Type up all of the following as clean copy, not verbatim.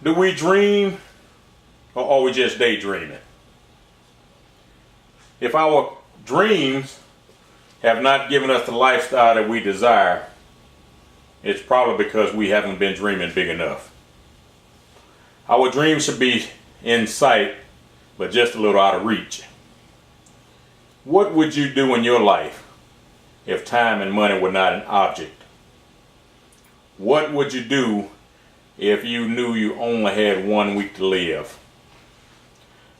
Do we dream, or are we just daydreaming? If our dreams have not given us the lifestyle that we desire, it's probably because we haven't been dreaming big enough. Our dreams should be in sight, but just a little out of reach. What would you do in your life if time and money were not an object? What would you do if you knew you only had 1 week to live?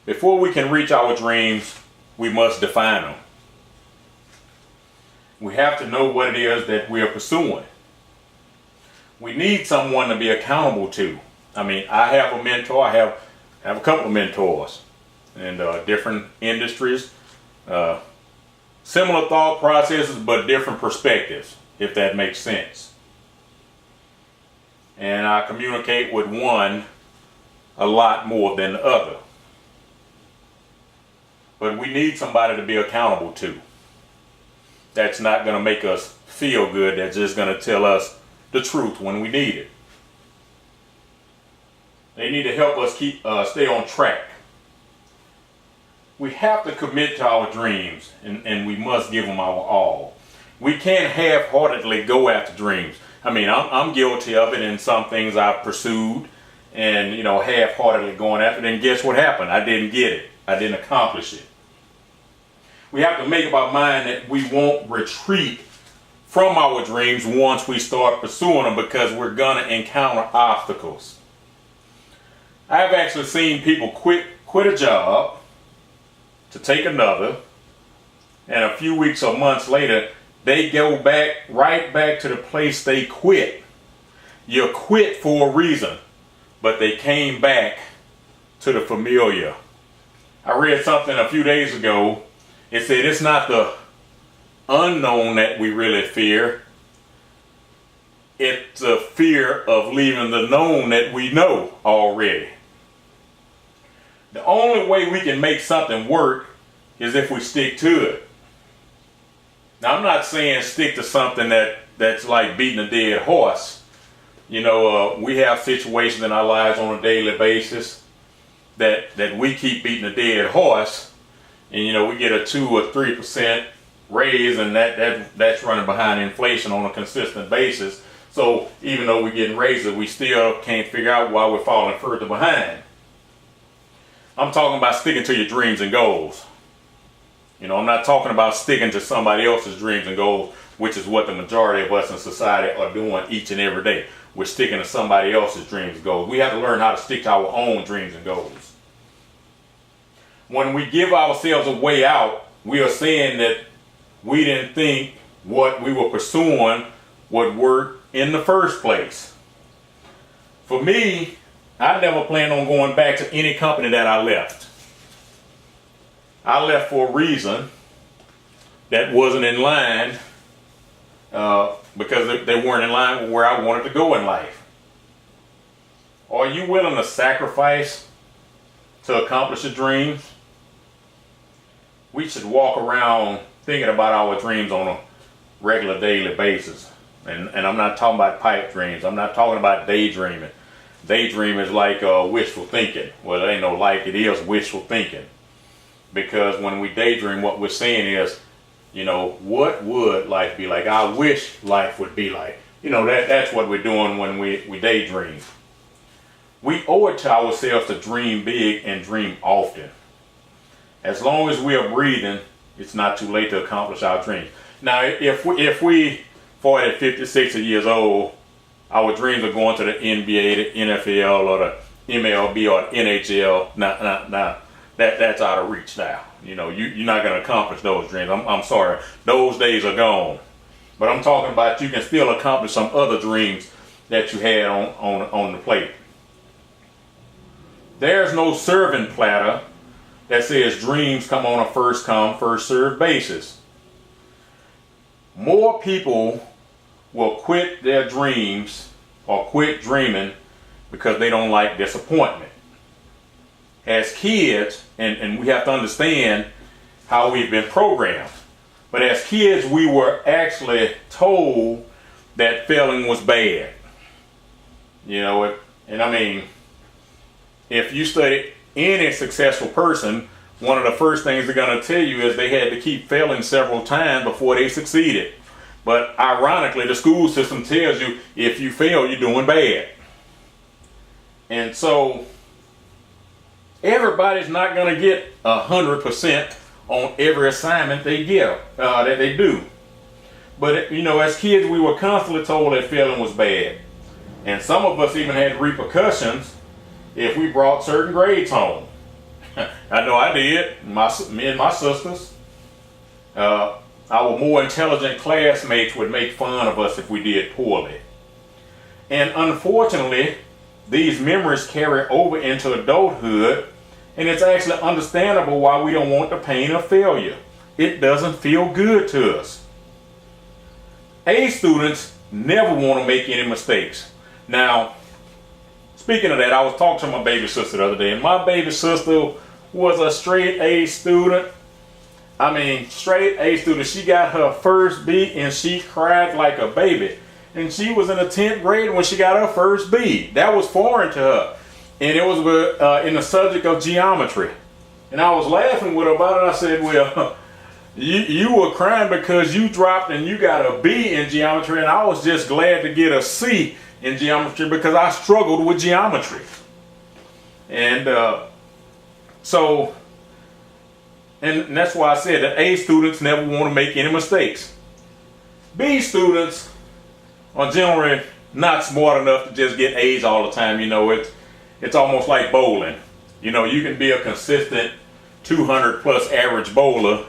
Before we can reach our dreams, we must define them. We have to know what it is that we are pursuing. We need someone to be accountable to. I have a mentor. I have a couple of mentors in different industries. Similar thought processes, but different perspectives, if that makes sense. And I communicate with one a lot more than the other. But we need somebody to be accountable to. That's not going to make us feel good. That's just going to tell us the truth when we need it. They need to help us stay on track. We have to commit to our dreams, and we must give them our all. We can't half-heartedly go after dreams. I'm guilty of it in some things I've pursued, and half-heartedly going after it. And guess what happened? I didn't get it. I didn't accomplish it. We have to make up our mind that we won't retreat from our dreams once we start pursuing them, because we're gonna encounter obstacles. I've actually seen people quit a job to take another, and a few weeks or months later, they go right back to the place they quit. You quit for a reason, but they came back to the familiar. I read something a few days ago. It said it's not the unknown that we really fear. It's the fear of leaving the known that we know already. The only way we can make something work is if we stick to it. Now, I'm not saying stick to something that's like beating a dead horse. We have situations in our lives on a daily basis that we keep beating a dead horse, and we get a 2 or 3% raise, and that's running behind inflation on a consistent basis. So even though we're getting raises, we still can't figure out why we're falling further behind. I'm talking about sticking to your dreams and goals. I'm not talking about sticking to somebody else's dreams and goals, which is what the majority of us in society are doing each and every day. We're sticking to somebody else's dreams and goals. We have to learn how to stick to our own dreams and goals. When we give ourselves a way out, we are saying that we didn't think what we were pursuing would work in the first place. For me, I never planned on going back to any company that I left. I left for a reason that wasn't in line, because they weren't in line with where I wanted to go in life. Are you willing to sacrifice to accomplish your dreams? We should walk around thinking about our dreams on a regular daily basis. And I'm not talking about pipe dreams. I'm not talking about daydreaming. Daydream is like wishful thinking. Well, it ain't no like, it is wishful thinking. Because when we daydream, what we're saying is, what would life be like? I wish life would be like. That's what we're doing when we daydream. We owe it to ourselves to dream big and dream often. As long as we are breathing, it's not too late to accomplish our dreams. Now, if we 40, 50, 60 years old, our dreams are going to the NBA, the NFL, or the MLB, or the NHL. Now, that's out of reach now. You're not going to accomplish those dreams. I'm sorry. Those days are gone. But I'm talking about you can still accomplish some other dreams that you had on the plate. There's no serving platter that says dreams come on a first come, first served basis. More people will quit their dreams or quit dreaming because they don't like disappointment. As kids, and we have to understand how we've been programmed, but as kids we were actually told that failing was bad. if you study any successful person, one of the first things they're going to tell you is they had to keep failing several times before they succeeded. But ironically, the school system tells you if you fail, you're doing bad. And so everybody's not going to get 100% on every assignment they get, that they do. But you know, as kids, we were constantly told that failing was bad. And some of us even had repercussions if we brought certain grades home. I know I did. Me and my sisters. Our more intelligent classmates would make fun of us if we did poorly. And unfortunately, these memories carry over into adulthood, and it's actually understandable why we don't want the pain of failure. It doesn't feel good to us. A students never want to make any mistakes. Now, speaking of that, I was talking to my baby sister the other day, and my baby sister was a straight A student. I mean, straight A student. She got her first B and she cried like a baby. And she was in the 10th grade when she got her first B. That was foreign to her. And it was in the subject of geometry. And I was laughing with her about it. I said, well, you were crying because you dropped and you got a B in geometry, and I was just glad to get a C in geometry because I struggled with geometry. And and that's why I said that A students never want to make any mistakes. B students are generally not smart enough to just get A's all the time. You know, it's almost like bowling. You know, you can be a consistent 200 plus average bowler,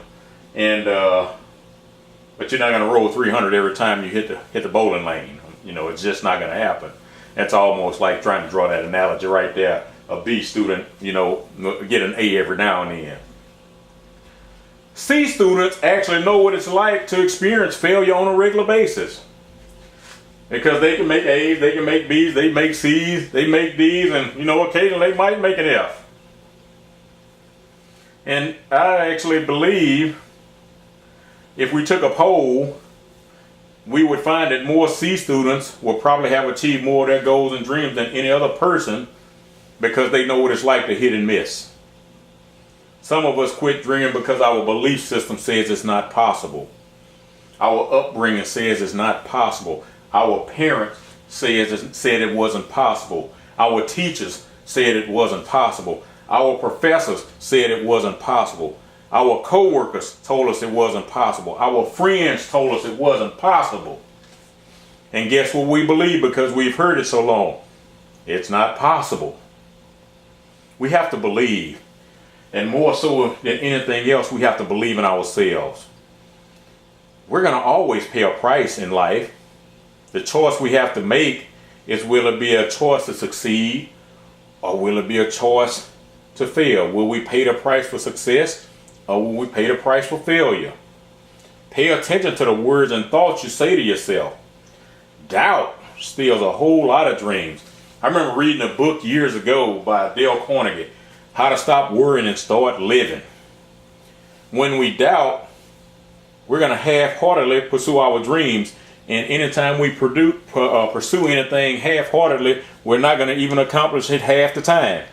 and but you're not going to roll 300 every time you hit the bowling lane. You know, it's just not going to happen. That's almost like trying to draw that analogy right there. A B student, you know, get an A every now and then. C students actually know what it's like to experience failure on a regular basis. Because they can make A's, they can make B's, they make C's, they make D's, and you know, occasionally they might make an F. And I actually believe if we took a poll, we would find that more C students will probably have achieved more of their goals and dreams than any other person because they know what it's like to hit and miss. Some of us quit dreaming because our belief system says it's not possible. Our upbringing says it's not possible. Our parents said it wasn't possible. Our teachers said it wasn't possible. Our professors said it wasn't possible. Our co-workers told us it wasn't possible. Our friends told us it wasn't possible. And guess what we believe because we've heard it so long? It's not possible. We have to believe. And more so than anything else, we have to believe in ourselves. We're going to always pay a price in life. The choice we have to make is, will it be a choice to succeed or will it be a choice to fail? Will we pay the price for success or will we pay the price for failure? Pay attention to the words and thoughts you say to yourself. Doubt steals a whole lot of dreams. I remember reading a book years ago by Dale Carnegie, How to Stop Worrying and Start Living. When we doubt, we're going to half-heartedly pursue our dreams. And anytime we pursue anything half-heartedly, we're not going to even accomplish it half the time.